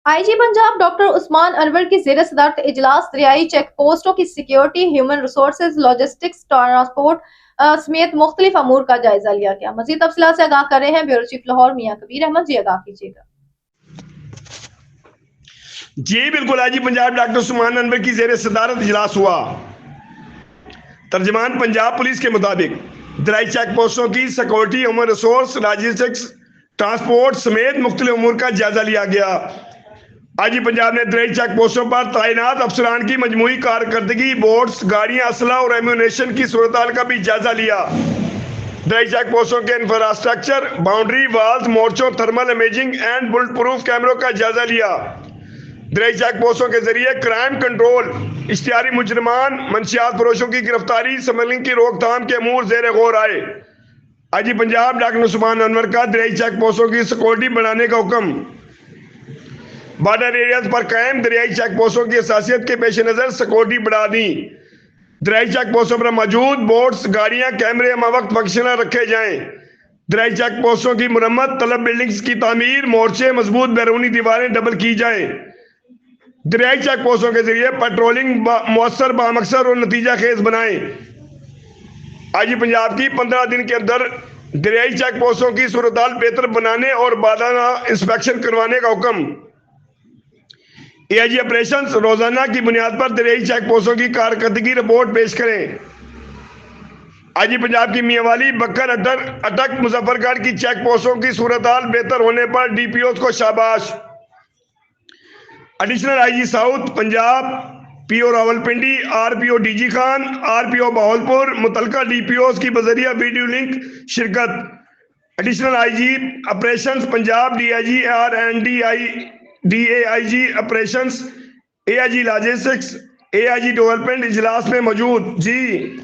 IG Punjab doctor Usman Anwar की जेर सदारत इजलास दरियाई चेक पोस्टों की security, human resources, logistics, transport समेत मुख्तलिफ अमूर का जायजा लिया गया। मजीद तफसीलात से आगाह कर रहे हैं ब्यूरो चीफ लाहौर मियां कबीर अहमद जी। आगाह कीजिएगा। जी बिल्कुल, आईजी पंजाब डॉक्टर उस्मान अनवर की जेर सदारत इजलास हुआ। तर्जमान पंजाब पुलिस के मुताबिक दरियाई चेक पोस्टों की security, human resource, logistics, transport समेत मुख्तलिफ अमूर का जायजा लिया गया। आईजी पंजाब ने दरियाई चेक पोस्टों पर तैनात अफसरान की मजमूई कारकर्दगी, बोट्स, गाड़ियां, असला और एम्यूनेशन की सूरत का भी जायजा लिया। दरियाई चेक पोस्टों के इंफ्रास्ट्रक्चर, बाउंड्री वाल्स, मोर्चों, thermal imaging and bullet proof कैमरों का जायजा लिया। दरियाई चेक पोस्टों के जरिए क्राइम कंट्रोल, इश्तिहारी मुजरमान, मंशियात फरोशों की गिरफ्तारी, स्मगलिंग की रोकथाम के अमूर जेर गौर आए। आईजी पंजाब डॉक्टर उस्मान अनवर का दरियाई चेक पोस्टों की सिक्योरिटी बढ़ाने का हुक्म। बॉर्डर एरियाज पर कायम दरियाई चेक पोस्टों की हसासियत के पेश नजर सिक्योरिटी बढ़ा दी। दरियाई चेक पोस्टों पर मौजूद बोट्स, गाड़ियां, कैमरे वक्त फंक्शनल रखे जाएं। दरियाई चेक पोस्टों की मुरम्मत, तलब बिल्डिंग्स की तामीर, मोर्चे, मजबूत बैरूनी दीवारें डबल की जाएं। दरियाई चेक पोस्टों के जरिए पेट्रोलिंग मौसर, बामकसर और नतीजा खेज बनाएं। आईजी पंजाब की 15 दिन के अंदर दरियाई चेक पोस्टों की सूरत बेहतर बनाने और बादाना इंस्पेक्शन करवाने का हुक्म। एआईजी ऑपरेशंस रोजाना की बुनियाद पर दरियाई चेक पोस्टों की कारकर्दगी रिपोर्ट पेश करें। आईजी पंजाब की मियांवाली, बक्कर, अटक, मुजफ्फरगढ़ की चेक पोस्टों की सूरत बेहतर होने पर डीपीओ को शाबाश। Additional IG south Punjab, PO Rawalpindi, RPO DG Khan, RPO Bahawalpur, मुतलका डीपीओ की बजरिया वीडियो लिंक शिरकत। Additional IG operations Punjab, DIG R and D, DAIG operations, AIG logistics, AIG development इजलास में मौजूद। जी।